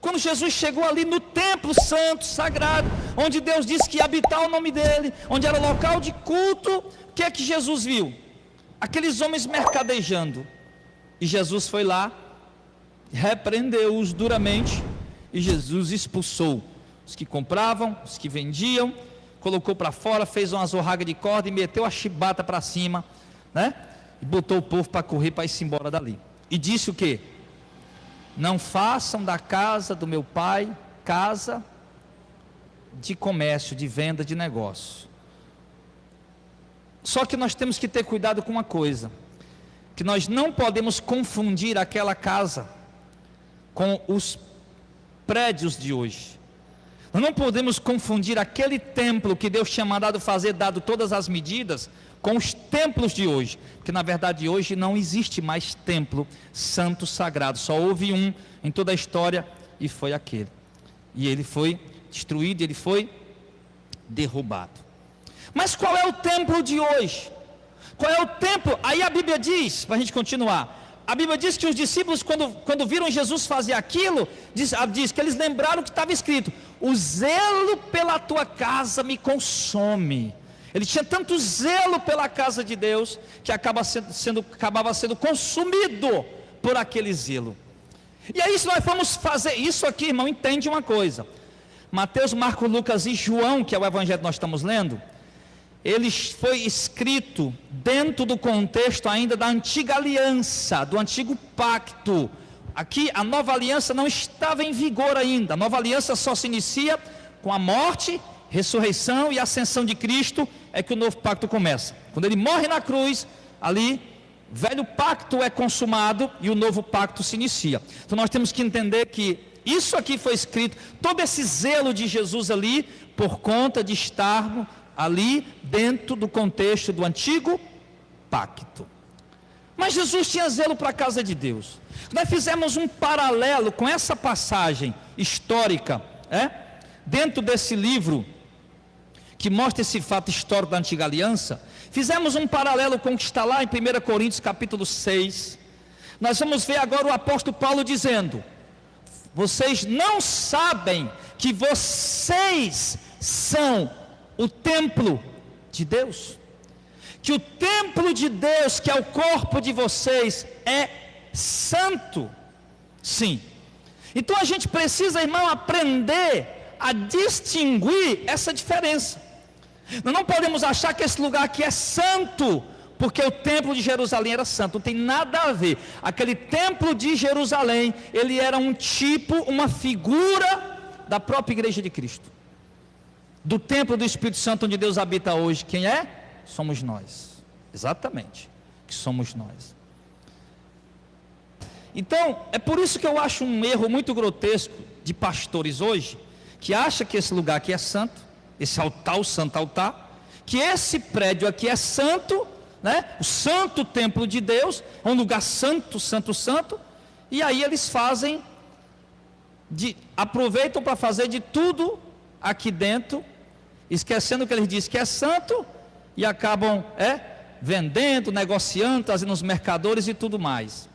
quando Jesus chegou ali no templo santo, sagrado, onde Deus disse que ia habitar o nome dele, onde era local de culto, o que é que Jesus viu? Aqueles homens mercadejando. E Jesus foi lá, repreendeu-os duramente, e Jesus expulsou os que compravam, os que vendiam, colocou para fora, fez uma zorraga de corda e meteu a chibata para cima, né? E botou o povo para correr, para ir-se embora dali. E disse o quê? Não façam da casa do meu pai casa de comércio, de venda, de negócio. Só que nós temos que ter cuidado com uma coisa, que nós não podemos confundir aquela casa com os prédios de hoje. Nós não podemos confundir aquele templo que Deus tinha mandado fazer, dado todas as medidas, com os templos de hoje, porque na verdade hoje não existe mais templo santo sagrado, só houve um em toda a história, e foi aquele, e ele foi destruído, ele foi derrubado. Mas qual é o templo de hoje? Qual é o templo? Aí a Bíblia diz, para a gente continuar, a Bíblia diz que os discípulos, quando viram Jesus fazer aquilo, diz que eles lembraram que estava escrito: o zelo pela tua casa me consome. Ele tinha tanto zelo pela casa de Deus, que acabava sendo consumido por aquele zelo. E aí, se nós formos fazer isso aqui, irmão, entende uma coisa: Mateus, Marcos, Lucas e João, que é o evangelho que nós estamos lendo, ele foi escrito dentro do contexto ainda da antiga aliança, do antigo pacto. Aqui a nova aliança não estava em vigor ainda. A nova aliança só se inicia com a morte, ressurreição e ascensão de Cristo, é que o novo pacto começa. Quando ele morre na cruz, ali, o velho pacto é consumado e o novo pacto se inicia. Então nós temos que entender que isso aqui foi escrito, todo esse zelo de Jesus ali, por conta de estarmos ali dentro do contexto do antigo pacto. Mas Jesus tinha zelo para a casa de Deus. Nós fizemos um paralelo com essa passagem histórica, dentro desse livro que mostra esse fato histórico da antiga aliança. Fizemos um paralelo com o que está lá em 1 Coríntios capítulo 6. Nós vamos ver agora o apóstolo Paulo dizendo: vocês não sabem que vocês são o templo de Deus? Que o templo de Deus, que é o corpo de vocês, é santo? Sim. Então a gente precisa, irmão, aprender a distinguir essa diferença. Nós não podemos achar que esse lugar aqui é santo porque o templo de Jerusalém era santo. Não tem nada a ver. Aquele templo de Jerusalém, ele era um tipo, uma figura da própria igreja de Cristo, do templo do Espírito Santo onde Deus habita hoje. Quem é? Somos nós. Exatamente, que somos nós. Então, é por isso que eu acho um erro muito grotesco de pastores hoje, que acha que esse lugar aqui é santo, esse altar, o santo altar, que esse prédio aqui é santo, né? O santo templo de Deus, é um lugar santo, santo, santo, e aí eles aproveitam para fazer de tudo aqui dentro, esquecendo que eles dizem que é santo, e acabam vendendo, negociando, trazendo os mercadores e tudo mais.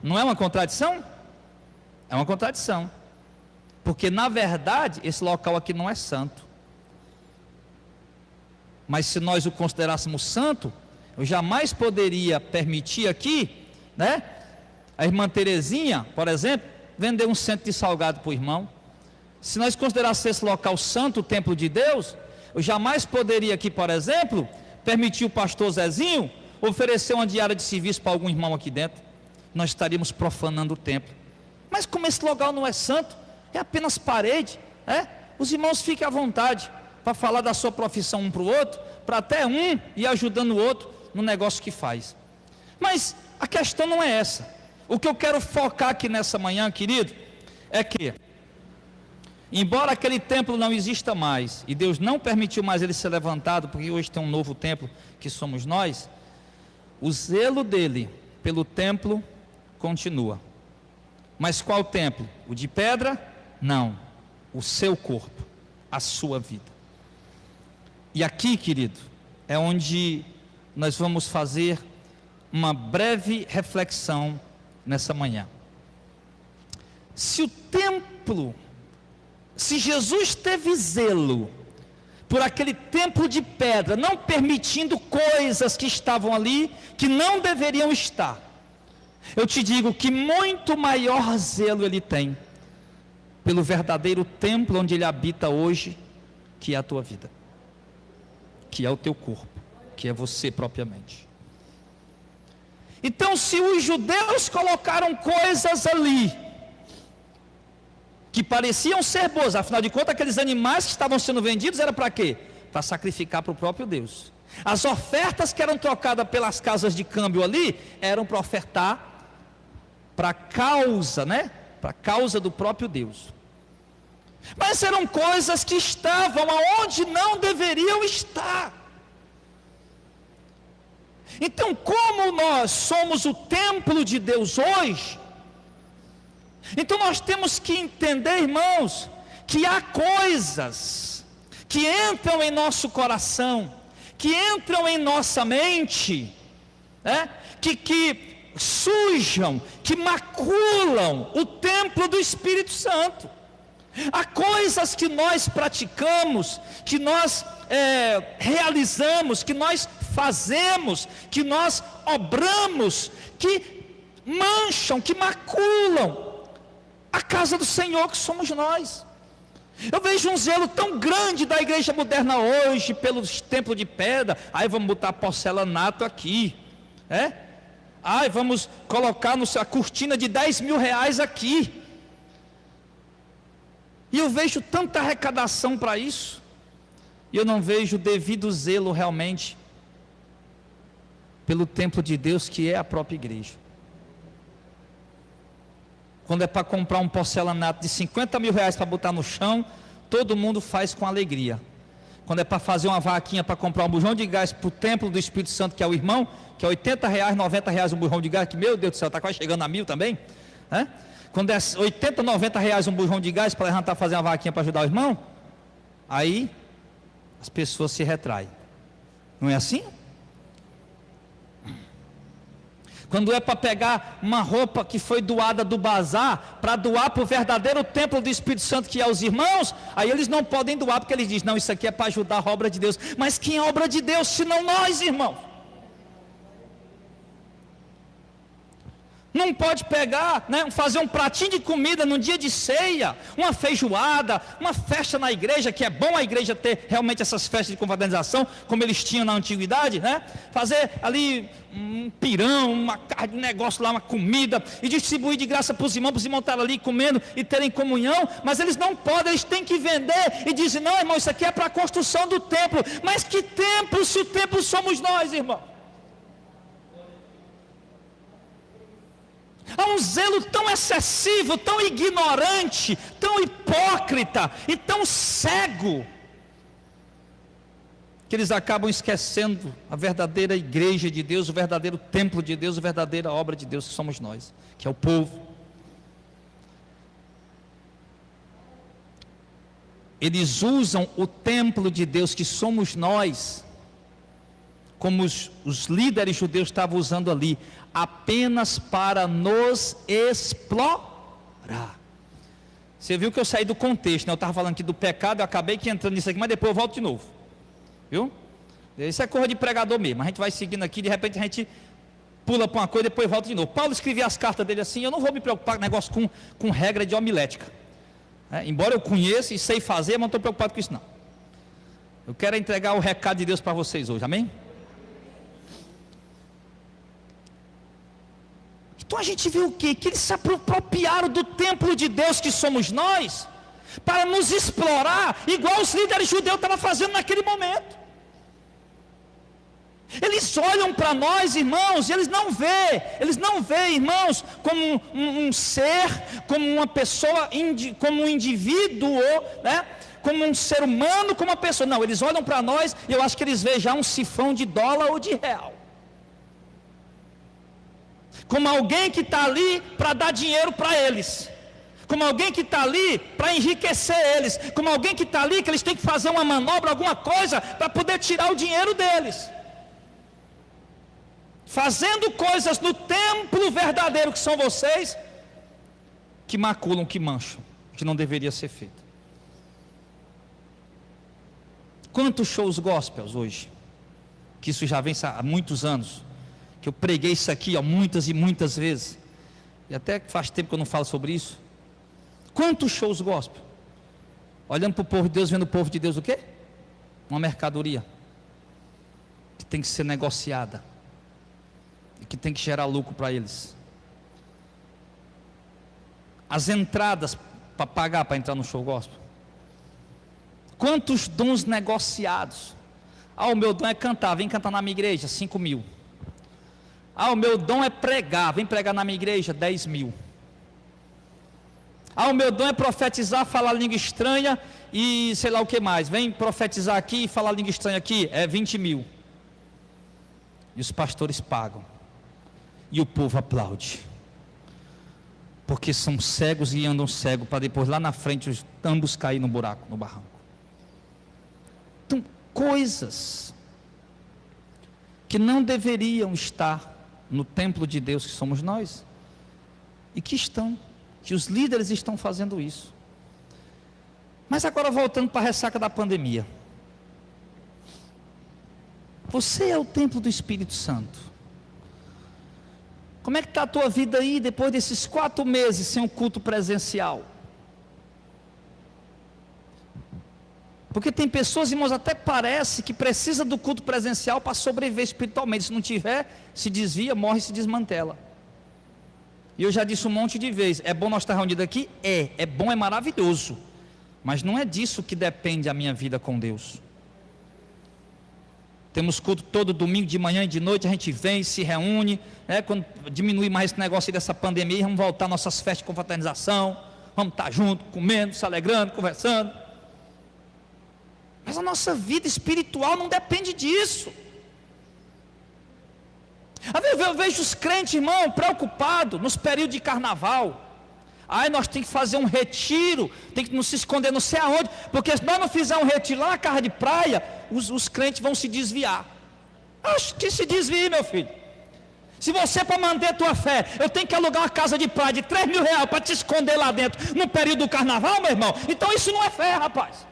Não é uma contradição? É uma contradição, porque na verdade esse local aqui não é santo. Mas se nós o considerássemos santo, eu jamais poderia permitir aqui, né, a irmã Terezinha, por exemplo, vender um centro de salgado para o irmão. Se nós considerássemos esse local santo, o templo de Deus, eu jamais poderia aqui, por exemplo, permitir o pastor Zezinho oferecer uma diária de serviço para algum irmão aqui dentro. Nós estaríamos profanando o templo. Mas como esse local não é santo, é apenas parede, os irmãos fiquem à vontade para falar da sua profissão um para o outro, para até um ir ajudando o outro no negócio que faz. Mas a questão não é essa. O que eu quero focar aqui nessa manhã, querido, é que, embora aquele templo não exista mais, e Deus não permitiu mais ele ser levantado, porque hoje tem um novo templo que somos nós, o zelo dele pelo templo continua. Mas qual templo? O de pedra? Não. O seu corpo, a sua vida. E aqui, querido, é onde nós vamos fazer uma breve reflexão nessa manhã. se o templo, se Jesus teve zelo por aquele templo de pedra, não permitindo coisas que estavam ali, que não deveriam estar, eu te digo que muito maior zelo Ele tem pelo verdadeiro templo onde Ele habita hoje, que é a tua vida, que é o teu corpo, que é você propriamente. Então, se os judeus colocaram coisas ali que pareciam ser boas, afinal de contas, aqueles animais que estavam sendo vendidos era para quê? Para sacrificar para o próprio Deus. As ofertas que eram trocadas pelas casas de câmbio ali eram para ofertar para a causa, né? Para a causa do próprio Deus. Mas eram coisas que estavam aonde não deveriam estar. Então, como nós somos o templo de Deus hoje, então nós temos que entender, irmãos, que há coisas que entram em nosso coração, que entram em nossa mente, que sujam, que maculam o templo do Espírito Santo. Há coisas que nós praticamos, que nós realizamos, que nós fazemos, que nós obramos, que mancham, que maculam a casa do Senhor que somos nós. Eu vejo um zelo tão grande da igreja moderna hoje, pelos templos de pedra. Aí vamos botar porcelanato aqui, Aí vamos colocar a cortina de 10 mil reais aqui. E eu vejo tanta arrecadação para isso, e eu não vejo devido zelo realmente pelo templo de Deus, que é a própria igreja. Quando é para comprar um porcelanato de 50 mil reais para botar no chão, todo mundo faz com alegria. Quando é para fazer uma vaquinha para comprar um bujão de gás para o templo do Espírito Santo, que é o irmão, que é 80 reais, 90 reais um bujão de gás, que meu Deus do céu, está quase chegando a 1.000 também, Quando é 80, 90 reais um bujão de gás para levantar, fazer uma vaquinha para ajudar o irmão, aí as pessoas se retraem. Não é assim? Quando é para pegar uma roupa que foi doada do bazar, para doar para o verdadeiro templo do Espírito Santo, que é os irmãos, aí eles não podem doar, porque eles dizem, não, isso aqui é para ajudar a obra de Deus. Mas quem é a obra de Deus, se não nós, irmãos? Não pode pegar, fazer um pratinho de comida no dia de ceia, uma feijoada, uma festa na igreja, que é bom a igreja ter realmente essas festas de confraternização, como eles tinham na antiguidade, fazer ali um pirão, uma carne, um negócio lá, uma comida, e distribuir de graça para os irmãos estarem ali comendo e terem comunhão. Mas eles não podem, eles têm que vender, e dizem, não, irmão, isso aqui é para a construção do templo. Mas que templo, se o templo somos nós, irmão? Há um zelo tão excessivo, tão ignorante, tão hipócrita e tão cego, que eles acabam esquecendo a verdadeira igreja de Deus, o verdadeiro templo de Deus, a verdadeira obra de Deus que somos nós, que é o povo. Eles usam o templo de Deus, que somos nós, como os líderes judeus estavam usando ali, apenas para nos explorar. Você viu que eu saí do contexto, Eu estava falando aqui do pecado, eu acabei que entrando nisso aqui, mas depois eu volto de novo, viu? Isso é coisa de pregador mesmo, a gente vai seguindo aqui, de repente a gente pula para uma coisa, depois volta de novo. Paulo escrevia as cartas dele assim, eu não vou me preocupar com negócio com regra de homilética, embora eu conheça e sei fazer, mas não estou preocupado com isso não. Eu quero entregar o recado de Deus para vocês hoje, amém? Então a gente vê o quê? Que eles se apropriaram do templo de Deus que somos nós, para nos explorar, igual os líderes judeus estavam fazendo naquele momento. Eles olham para nós, irmãos, e eles não veem, irmãos, como um ser, como uma pessoa, como um indivíduo, como um ser humano, como uma pessoa. Não, eles olham para nós e eu acho que eles veem já um cifrão de dólar ou de real, como alguém que está ali para dar dinheiro para eles, como alguém que está ali para enriquecer eles, como alguém que está ali que eles têm que fazer uma manobra, alguma coisa, para poder tirar o dinheiro deles, fazendo coisas no templo verdadeiro que são vocês, que maculam, que mancham, que não deveria ser feito. Quantos shows gospels hoje, que isso já vem há muitos anos, que eu preguei isso aqui muitas e muitas vezes, e até faz tempo que eu não falo sobre isso. Quantos shows gospel, olhando para o povo de Deus, vendo o povo de Deus o quê? Uma mercadoria, que tem que ser negociada, e que tem que gerar lucro para eles. As entradas para pagar para entrar no show gospel. Quantos dons negociados? O meu dom é cantar, vem cantar na minha igreja, 5 mil. O meu dom é pregar, vem pregar na minha igreja, 10 mil. O meu dom é profetizar, falar língua estranha e sei lá o que mais. Vem profetizar aqui e falar língua estranha aqui, é 20 mil. E os pastores pagam. E o povo aplaude. Porque são cegos e andam cegos, para depois lá na frente ambos cair no buraco, no barranco. Então, coisas que não deveriam estar no templo de Deus, que somos nós, e que estão, que os líderes estão fazendo isso. Mas agora voltando para a ressaca da pandemia. Você é o templo do Espírito Santo. Como é que está a tua vida aí, depois desses 4 meses sem um culto presencial? Porque tem pessoas, irmãos, até parece que precisa do culto presencial para sobreviver espiritualmente. Se não tiver, se desvia, morre, se desmantela. E eu já disse um monte de vezes, é bom nós estar reunidos aqui? É bom, é maravilhoso. Mas não é disso que depende a minha vida com Deus. Temos culto todo domingo, de manhã e de noite, a gente vem, se reúne, quando diminuir mais esse negócio dessa pandemia, vamos voltar às nossas festas de confraternização, vamos estar juntos, comendo, se alegrando, conversando. Mas a nossa vida espiritual não depende disso. Às vezes eu vejo os crentes, irmão, preocupados nos períodos de carnaval. Nós temos que fazer um retiro, tem que nos se esconder não sei aonde, porque se nós não fizermos um retiro lá na casa de praia, os crentes vão se desviar. Acho que se desvie, meu filho. Se você, para manter a tua fé, eu tenho que alugar uma casa de praia de 3 mil reais para te esconder lá dentro, no período do carnaval, meu irmão, então isso não é fé, rapaz.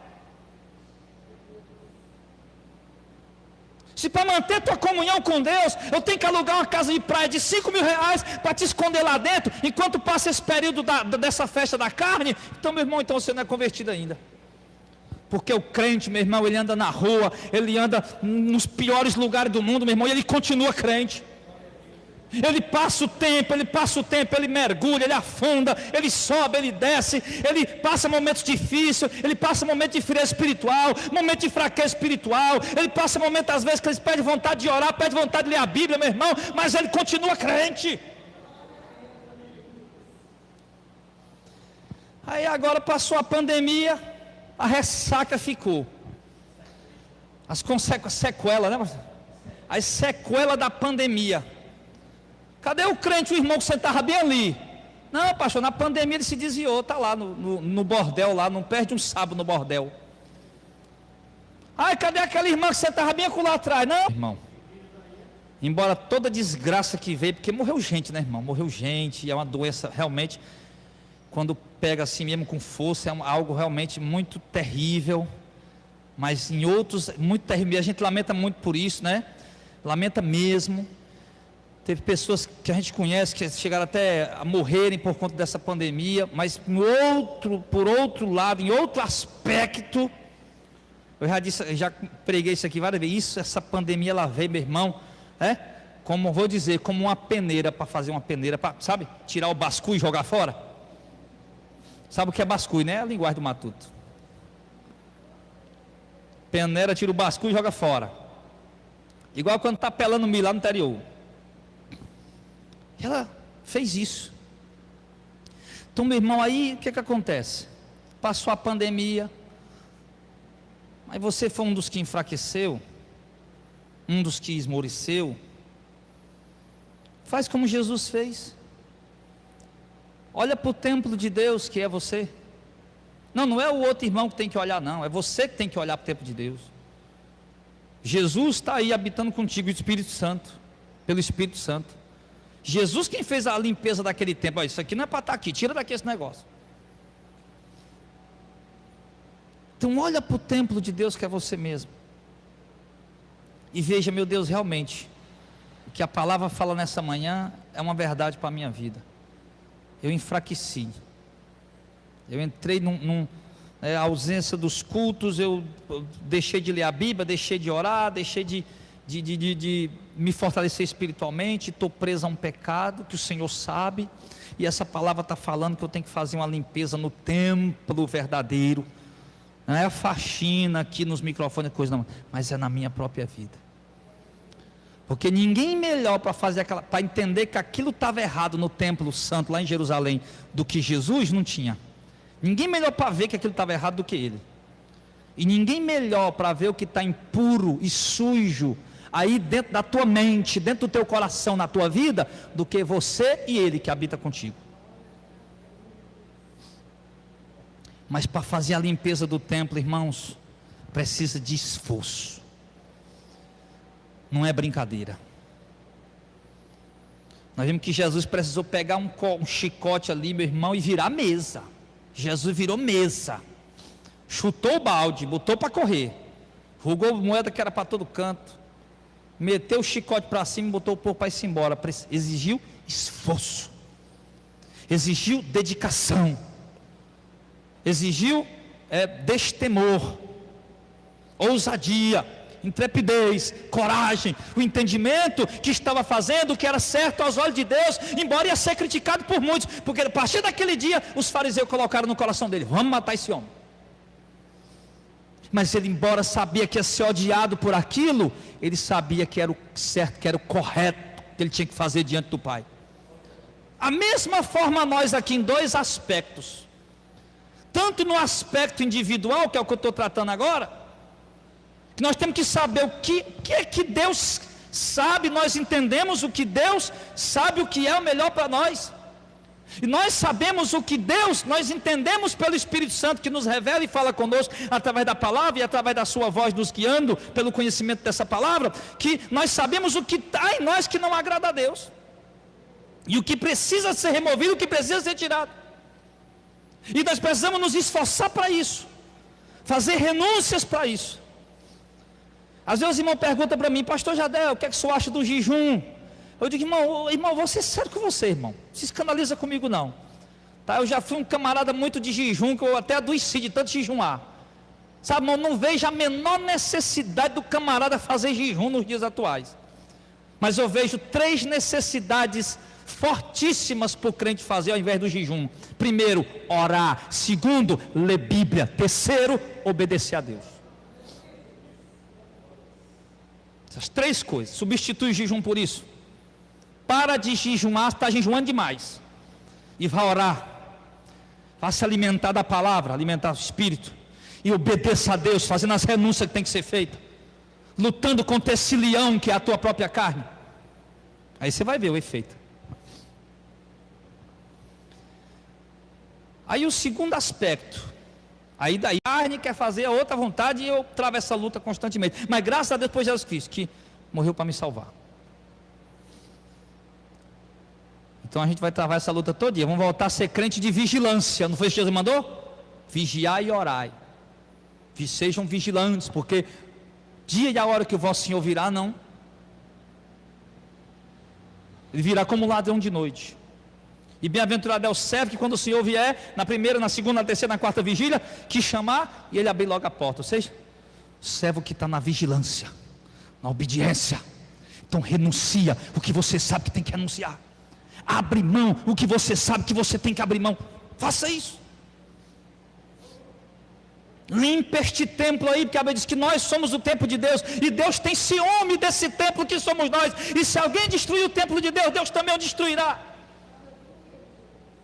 Se para manter tua comunhão com Deus, eu tenho que alugar uma casa de praia de 5 mil reais para te esconder lá dentro, enquanto passa esse período dessa festa da carne, então, meu irmão, então você não é convertido ainda. Porque o crente, meu irmão, ele anda na rua, ele anda nos piores lugares do mundo, meu irmão, e ele continua crente. Ele passa o tempo, ele mergulha, ele afunda, ele sobe, ele desce, ele passa momentos difíceis, ele passa momentos de frieza espiritual, momentos de fraqueza espiritual, ele passa momentos às vezes que ele perde vontade de orar, perde vontade de ler a Bíblia, meu irmão, mas ele continua crente. Aí agora passou a pandemia, a ressaca ficou. As sequelas, né? As sequelas da pandemia. Cadê o crente, o irmão que sentava bem ali? Não, pastor, na pandemia ele se desviou, está lá no bordel, lá, não perde um sábado no bordel. Cadê aquela irmã que sentava bem lá atrás? Não, irmão. Embora toda desgraça que veio, porque morreu gente, né, irmão? Morreu gente, é uma doença realmente, quando pega assim mesmo com força, é algo realmente muito terrível. Mas em outros, muito terrível, a gente lamenta muito por isso, né? Lamenta mesmo. Teve pessoas que a gente conhece que chegaram até a morrerem por conta dessa pandemia, mas por outro lado, em outro aspecto, eu já preguei isso aqui várias vezes, essa pandemia ela veio, meu irmão, como vou dizer, como uma peneira, para fazer uma peneira, sabe, tirar o basculho e jogar fora. Sabe o que é basculho, né? É a linguagem do matuto. Peneira, tira o basculho e joga fora. Igual quando está pelando milho lá no interior. Ela fez isso. Então, meu irmão, aí o que acontece? Passou a pandemia, mas você foi um dos que enfraqueceu, um dos que esmoreceu. Faz como Jesus fez. Olha para o templo de Deus que é você. Não é o outro irmão que tem que olhar, não. É você que tem que olhar para o templo de Deus. Jesus está aí habitando contigo, o Espírito Santo, pelo Espírito Santo. Jesus quem fez a limpeza daquele templo. Olha, isso aqui não é para estar aqui, tira daqui esse negócio. Então olha para o templo de Deus que é você mesmo. E veja, meu Deus, realmente, o que a palavra fala nessa manhã é uma verdade para a minha vida. Eu enfraqueci. Eu entrei a ausência dos cultos, eu deixei de ler a Bíblia, deixei de orar, deixei de me fortalecer espiritualmente, estou preso a um pecado que o Senhor sabe, e essa palavra está falando que eu tenho que fazer uma limpeza no templo verdadeiro, não é a faxina aqui nos microfones, coisa não, mas é na minha própria vida, porque ninguém melhor para fazer para entender que aquilo estava errado no templo santo lá em Jerusalém, do que Jesus não tinha. Ninguém melhor para ver que aquilo estava errado do que ele. E ninguém melhor para ver o que está impuro e sujo aí dentro da tua mente, dentro do teu coração, na tua vida, do que você e ele que habita contigo. Mas para fazer a limpeza do templo, irmãos, precisa de esforço. Não é brincadeira. Nós vimos que Jesus precisou pegar um chicote ali, meu irmão, e virar mesa. Jesus virou mesa, chutou o balde, botou para correr, rugou moeda que era para todo canto, meteu o chicote para cima e botou o povo para ir embora. Exigiu esforço, exigiu dedicação, exigiu destemor, ousadia, intrepidez, coragem, o entendimento que estava fazendo o que era certo aos olhos de Deus, embora ia ser criticado por muitos, porque a partir daquele dia os fariseus colocaram no coração dele: vamos matar esse homem. Mas ele, embora sabia que ia ser odiado por aquilo, ele sabia que era o certo, que era o correto, que ele tinha que fazer diante do Pai. A mesma forma nós aqui em dois aspectos, tanto no aspecto individual, que é o que eu estou tratando agora, que nós temos que saber o que é que Deus sabe, nós entendemos o que Deus sabe, o que é o melhor para nós, e nós sabemos o que Deus, nós entendemos pelo Espírito Santo que nos revela e fala conosco através da palavra e através da sua voz nos guiando pelo conhecimento dessa palavra, que nós sabemos o que está em nós que não agrada a Deus, e o que precisa ser removido, o que precisa ser tirado, e nós precisamos nos esforçar para isso, fazer renúncias para isso. Às vezes o irmão pergunta para mim: pastor Jadel, o que é que o senhor acha do jejum? Eu digo: irmão, vou ser sério com você, irmão, não se escandaliza comigo não, tá? Eu já fui um camarada muito de jejum, que eu até adoeci de tanto jejuar, sabe, irmão? Não vejo a menor necessidade do camarada fazer jejum nos dias atuais, mas eu vejo 3 necessidades fortíssimas para o crente fazer ao invés do jejum: primeiro, orar; segundo, ler Bíblia; terceiro, obedecer a Deus. Essas 3 coisas. Substitui o jejum por isso. Para de jejuar, está jejuando demais, e vai orar, vai se alimentar da palavra, alimentar o Espírito, e obedeça a Deus, fazendo as renúncias que tem que ser feitas, lutando contra esse leão que é a tua própria carne. Aí você vai ver o efeito. Aí o segundo aspecto, aí daí a carne quer fazer a outra vontade, e eu travo essa luta constantemente, mas graças a Deus por Jesus Cristo, que morreu para me salvar. Então a gente vai travar essa luta todo dia. Vamos voltar a ser crente de vigilância. Não foi isso que Jesus mandou? Vigiai e orai. Sejam vigilantes, porque dia e a hora que o vosso Senhor virá, não. Ele virá como ladrão de noite. E bem-aventurado é o servo que quando o Senhor vier, na primeira, na segunda, na terceira, na quarta vigília, que chamar e ele abrir logo a porta. Ou seja, o servo que está na vigilância, na obediência. Então renuncia o que você sabe que tem que renunciar. Abre mão o que você sabe que você tem que abrir mão. Faça isso. Limpa este templo aí, porque a Bíblia diz que nós somos o templo de Deus, e Deus tem ciúme desse templo que somos nós, e se alguém destruir o templo de Deus, Deus também o destruirá.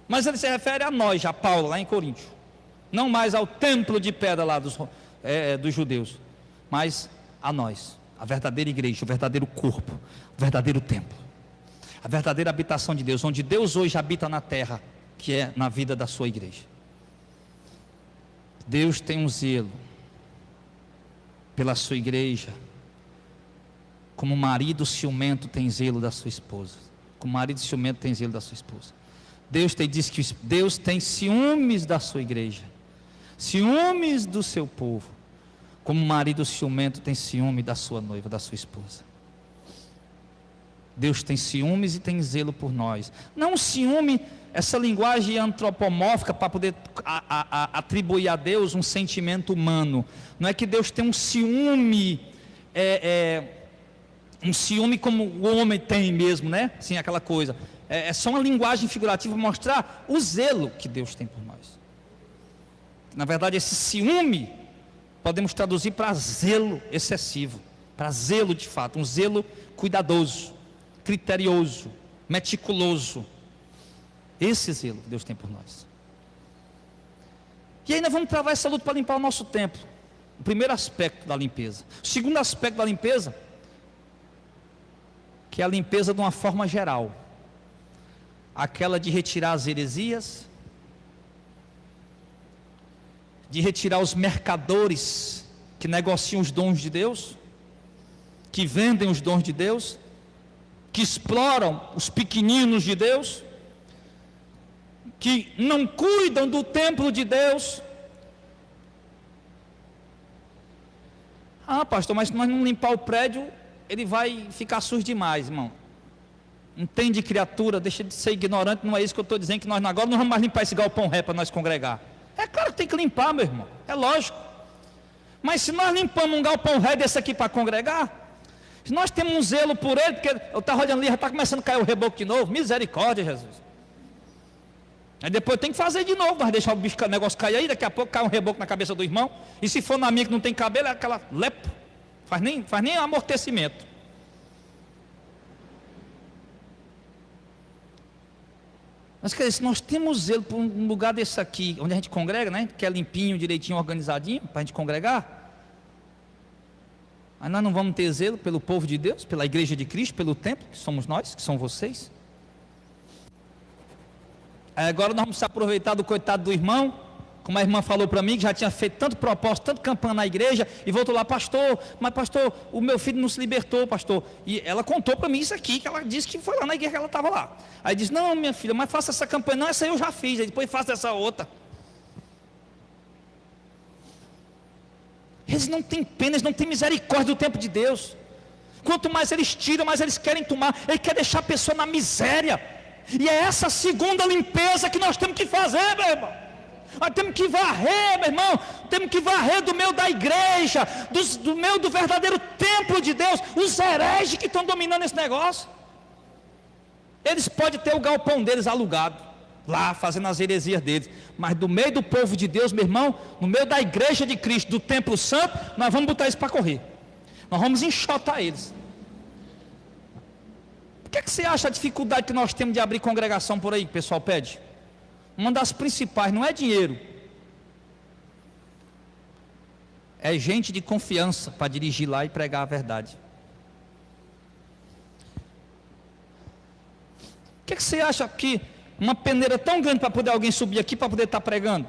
Mas ele se refere a nós, a Paulo, lá em Coríntios, não mais ao templo de pedra lá dos judeus, mas a nós, a verdadeira igreja, o verdadeiro corpo, o verdadeiro templo, a verdadeira habitação de Deus, onde Deus hoje habita na terra, que é na vida da sua igreja. Deus tem um zelo pela sua igreja, como o marido ciumento tem zelo da sua esposa, como marido ciumento tem zelo da sua esposa. Deus diz que Deus tem ciúmes da sua igreja, ciúmes do seu povo, como o marido ciumento tem ciúme da sua noiva, da sua esposa. Deus tem ciúmes e tem zelo por nós. Não ciúme, essa linguagem antropomórfica para poder atribuir a Deus um sentimento humano. Não é que Deus tem um ciúme, um ciúme como o homem tem mesmo, né? Sim, aquela coisa. É só uma linguagem figurativa para mostrar o zelo que Deus tem por nós. Na verdade, esse ciúme podemos traduzir para zelo excessivo, para zelo de fato, um zelo cuidadoso, criterioso, meticuloso. Esse zelo que Deus tem por nós. E aí nós vamos travar essa luta para limpar o nosso templo. O primeiro aspecto da limpeza. O segundo aspecto da limpeza, que é a limpeza de uma forma geral, aquela de retirar as heresias, de retirar os mercadores que negociam os dons de Deus, que vendem os dons de Deus, que exploram os pequeninos de Deus, que não cuidam do templo de Deus. Ah, pastor, mas se nós não limpar o prédio, ele vai ficar sujo demais, irmão. Entende, criatura, deixa de ser ignorante, não é isso que eu estou dizendo, que nós agora não vamos mais limpar esse galpão ré para nós congregar. É claro que tem que limpar, meu irmão, é lógico. Mas se nós limpamos um galpão ré desse aqui para congregar, se nós temos um zelo por ele, porque eu estava olhando ali, já está começando a cair o reboco de novo, misericórdia, Jesus. Aí depois tem que fazer de novo, nós deixar o negócio cair aí, daqui a pouco cai um reboco na cabeça do irmão, e se for na minha que não tem cabelo, é aquela lepo, faz nem amortecimento. Mas quer dizer, se nós temos zelo por um lugar desse aqui, onde a gente congrega, né, que é limpinho, direitinho, organizadinho, para a gente congregar, aí nós não vamos ter zelo pelo povo de Deus, pela igreja de Cristo, pelo templo, que somos nós, que são vocês. Aí agora nós vamos se aproveitar do coitado do irmão, como a irmã falou para mim, que já tinha feito tanto propósito, tanto campanha na igreja, e voltou lá, pastor, mas pastor, o meu filho não se libertou, pastor. E ela contou para mim isso aqui, que ela disse que foi lá na igreja que ela estava lá. Aí disse, não, minha filha, mas faça essa campanha, não, essa eu já fiz, aí depois faça essa outra. Eles não têm pena, eles não têm misericórdia do tempo de Deus. Quanto mais eles tiram, mais eles querem tomar, ele quer deixar a pessoa na miséria. E é essa segunda limpeza que nós temos que fazer, meu irmão. Nós temos que varrer, meu irmão, temos que varrer do meio da igreja, do meio do verdadeiro templo de Deus, os hereges que estão dominando esse negócio. Eles podem ter o galpão deles alugado, lá fazendo as heresias deles, mas do meio do povo de Deus, meu irmão, no meio da igreja de Cristo, do templo santo, nós vamos botar isso para correr, nós vamos enxotar eles. O que você acha a dificuldade que nós temos de abrir congregação por aí, que o pessoal pede? Uma das principais, não é dinheiro, é gente de confiança para dirigir lá e pregar a verdade. O que você acha que uma peneira tão grande para poder alguém subir aqui para poder estar pregando?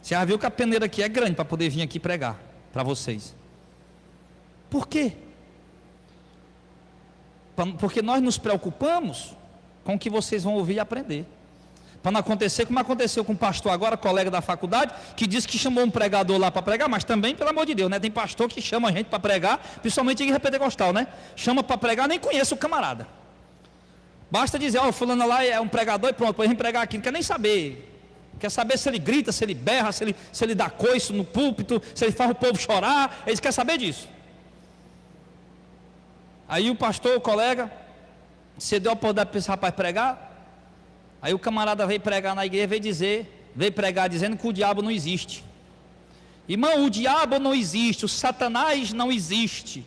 Você já viu que a peneira aqui é grande para poder vir aqui pregar para vocês. Por quê? Porque nós nos preocupamos com o que vocês vão ouvir e aprender. Para não acontecer como aconteceu com um pastor agora, colega da faculdade, que disse que chamou um pregador lá para pregar, mas também, pelo amor de Deus, né? Tem pastor que chama a gente para pregar, principalmente em igreja pentecostal, né? Chama para pregar, nem conhece o camarada. Basta dizer, ó, fulano lá é um pregador e pronto, pode vir pregar aqui, não quer nem saber. Quer saber se ele grita, se ele berra, se ele dá coice no púlpito, se ele faz o povo chorar, eles querem saber disso. Aí o pastor, o colega, cedeu a oportunidade para esse rapaz pregar. Aí o camarada veio pregar na igreja, veio pregar dizendo que o diabo não existe. Irmão, o diabo não existe, o Satanás não existe.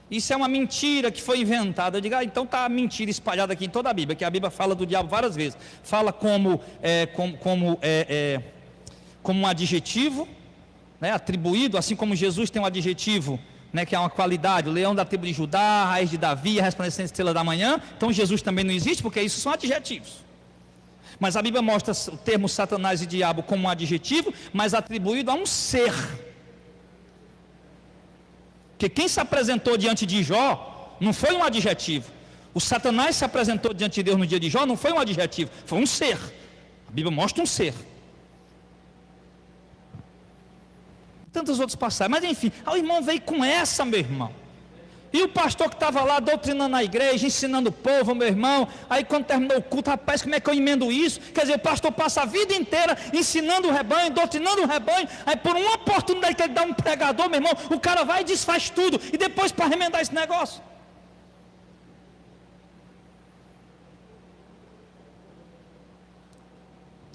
Isso é uma mentira que foi inventada. Eu digo, então está a mentira espalhada aqui em toda a Bíblia, que a Bíblia fala do diabo várias vezes. Fala como um adjetivo, né, atribuído, assim como Jesus tem um adjetivo, né, que é uma qualidade, o leão da tribo de Judá, a raiz de Davi, a resplandecente estrela da manhã. Então Jesus também não existe, porque isso são adjetivos. Mas a Bíblia mostra o termo Satanás e diabo como um adjetivo, mas atribuído a um ser. Porque quem se apresentou diante de Jó não foi um adjetivo. O Satanás se apresentou diante de Deus no dia de Jó, não foi um adjetivo, foi um ser. A Bíblia mostra um ser. Tantos outros passagens, mas enfim, o irmão veio com essa, meu irmão. E o pastor que estava lá doutrinando a igreja, ensinando o povo, meu irmão, aí quando terminou o culto, rapaz, como é que eu emendo isso? Quer dizer, o pastor passa a vida inteira ensinando o rebanho, doutrinando o rebanho, aí por uma oportunidade que ele dá um pregador, meu irmão, o cara vai e desfaz tudo, e depois para remendar esse negócio.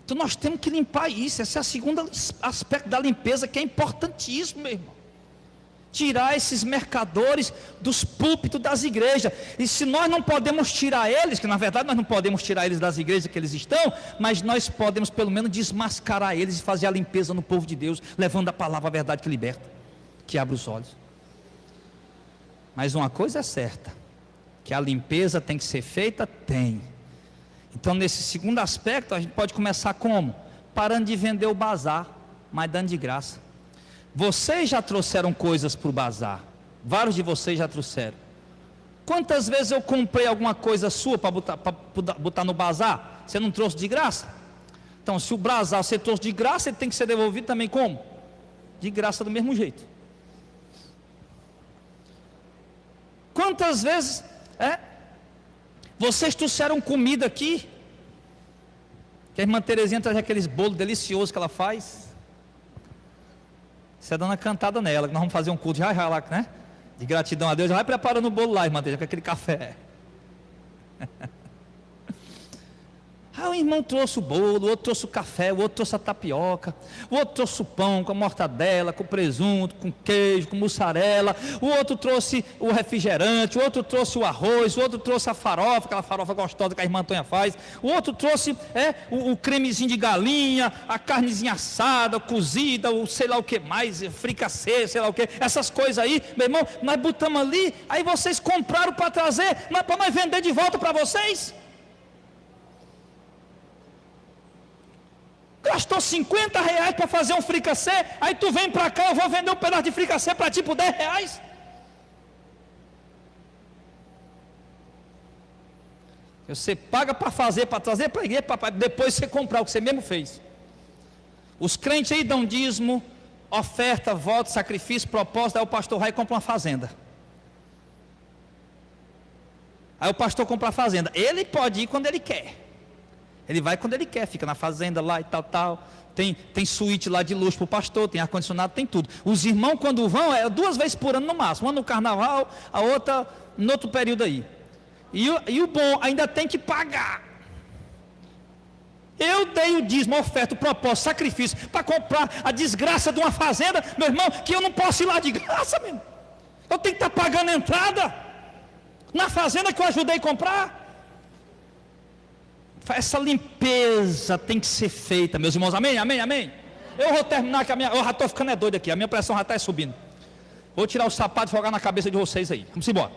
Então nós temos que limpar isso, esse é o segundo aspecto da limpeza que é importantíssimo, meu irmão. Tirar esses mercadores dos púlpitos das igrejas. E se nós não podemos tirar eles, que na verdade nós não podemos tirar eles das igrejas que eles estão, mas nós podemos pelo menos desmascarar eles e fazer a limpeza no povo de Deus, levando a palavra, a verdade que liberta, que abre os olhos. Mas uma coisa é certa, que a limpeza tem que ser feita, tem. Então nesse segundo aspecto a gente pode começar como? Parando de vender o bazar, mas dando de graça. Vocês já trouxeram coisas para o bazar. Vários de vocês já trouxeram. Quantas vezes eu comprei alguma coisa sua para botar no bazar? Você não trouxe de graça? Então se o bazar você trouxe de graça, ele tem que ser devolvido também como? De graça do mesmo jeito. Quantas vezes vocês trouxeram comida aqui? Que a irmã Terezinha traz aqueles bolos deliciosos que ela faz. Você é dando uma cantada nela, que nós vamos fazer um culto já lá, né? De gratidão a Deus, já vai preparando o bolo lá, irmã Terezinha, com aquele café. O irmão trouxe o bolo, o outro trouxe o café, o outro trouxe a tapioca, o outro trouxe o pão com a mortadela, com presunto, com queijo, com mussarela, o outro trouxe o refrigerante, o outro trouxe o arroz, o outro trouxe a farofa, aquela farofa gostosa que a irmã Antônia faz, o outro trouxe o cremezinho de galinha, a carnezinha assada, cozida, o sei lá o que mais, fricassê, sei lá o que, essas coisas aí, meu irmão, nós botamos ali, aí vocês compraram para trazer, para nós vender de volta para vocês. Gastou 50 reais para fazer um fricassê, aí tu vem para cá, eu vou vender um pedaço de fricassê para ti por 10 reais. Você paga para fazer, para trazer para a igreja, para depois você comprar o que você mesmo fez. Os crentes aí dão dízimo, oferta, voto, sacrifício, propósito, aí o pastor vai e compra uma fazenda. Aí o pastor compra a fazenda, ele pode ir quando ele quer. Ele vai quando ele quer, fica na fazenda lá e tal. Tem suíte lá de luxo para o pastor, tem ar-condicionado, tem tudo. Os irmãos quando vão, 2 vezes por ano no máximo. Uma no carnaval, a outra no outro período aí. E o bom, ainda tem que pagar. Eu dei o dízimo, a oferta, o propósito, o sacrifício, para comprar a desgraça de uma fazenda, meu irmão, que eu não posso ir lá de graça, mesmo. Eu tenho que estar pagando a entrada na fazenda que eu ajudei a comprar. Essa limpeza tem que ser feita, meus irmãos, amém, amém, amém. Eu vou terminar que eu já estou ficando doido aqui, a minha pressão já está subindo. Vou tirar o sapato e jogar na cabeça de vocês aí, vamos embora.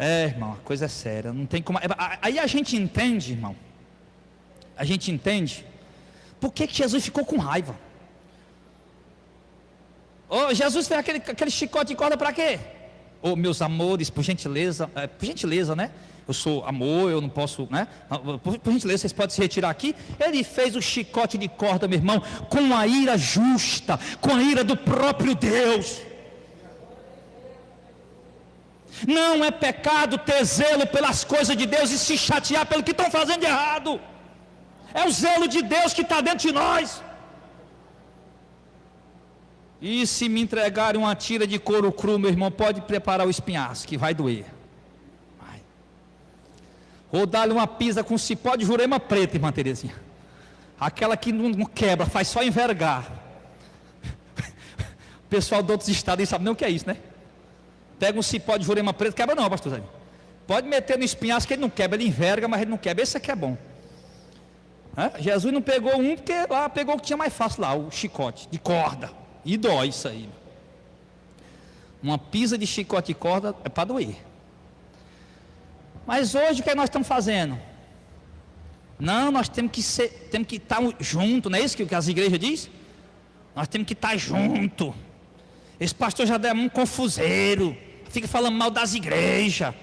Irmão, a coisa é séria, não tem como. Aí a gente entende, irmão, por que Jesus ficou com raiva. Jesus fez aquele chicote de corda para quê? Meus amores, por gentileza, né? Eu sou amor, eu não posso, né? Por gentileza, vocês podem se retirar aqui. Ele fez o chicote de corda, meu irmão, com a ira justa, com a ira do próprio Deus. Não é pecado ter zelo pelas coisas de Deus e se chatear pelo que estão fazendo de errado. É o zelo de Deus que está dentro de nós. E se me entregarem uma tira de couro cru, meu irmão, pode preparar o espinhaço, que vai doer. Vai. Ou dar-lhe uma pisa com cipó de jurema preta, irmã Terezinha. Aquela que não quebra, faz só envergar. O pessoal de outros estados sabe nem o que é isso, né? Pega um cipó de jurema preta, quebra não, pastor Zé. Pode meter no espinhaço que ele não quebra, ele enverga, mas ele não quebra. Esse aqui é bom. Jesus não pegou um, porque lá pegou o que tinha mais fácil lá, o chicote de corda. E dói isso aí. Uma pisa de chicote de corda é para doer. Mas hoje o que nós estamos fazendo? Não, nós temos que estar junto, não é isso que as igrejas dizem? Nós temos que estar junto. Esse pastor já deu um confuseiro. fica falando mal das igrejas.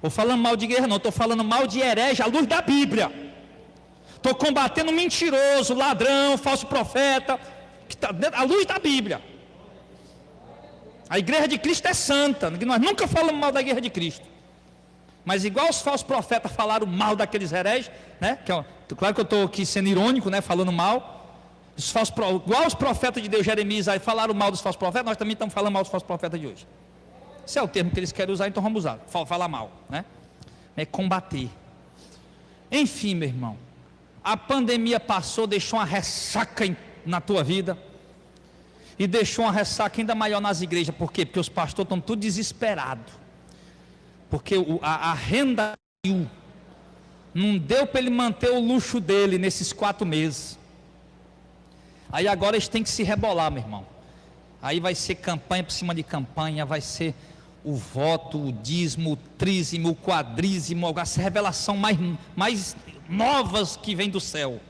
Ou falando mal de igreja não, estou falando mal de herege à luz da Bíblia. Estou combatendo mentiroso, ladrão, falso profeta, que está à luz da Bíblia. A igreja de Cristo é santa, nós nunca falamos mal da igreja de Cristo. Mas igual os falsos profetas falaram mal daqueles hereges, né? Claro que eu estou aqui sendo irônico, né? Falando mal. Igual os profetas de Deus, Jeremias, aí falaram mal dos falsos profetas, nós também estamos falando mal dos falsos profetas de hoje. Esse é o termo que eles querem usar, então vamos usar. Falar mal, né? É combater. Enfim, meu irmão, a pandemia passou, deixou uma ressaca na tua vida. E deixou uma ressaca ainda maior nas igrejas. Por quê? Porque os pastores estão tudo desesperados. Porque a renda não deu para ele manter o luxo dele nesses 4 meses. Aí agora eles têm que se rebolar, meu irmão. Aí vai ser campanha por cima de campanha, vai ser o voto, o dízimo, o trízimo, o quadrízimo, essa revelação mais novas que vem do céu.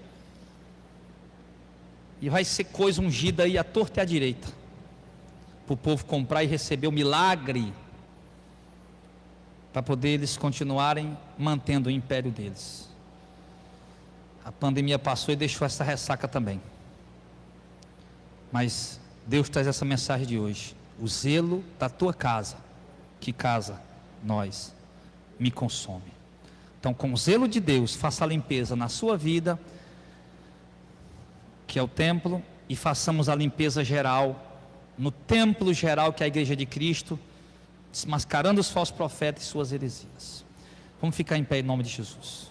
E vai ser coisa ungida aí à torta e à direita, para o povo comprar e receber o milagre, para poder eles continuarem mantendo o império deles. A pandemia passou e deixou essa ressaca também. Mas Deus traz essa mensagem de hoje: o zelo da tua casa, que casa nós, me consome. Então, com o zelo de Deus, faça a limpeza na sua vida, que é o templo, e façamos a limpeza geral, no templo geral, que é a igreja de Cristo, desmascarando os falsos profetas e suas heresias. Vamos ficar em pé em nome de Jesus.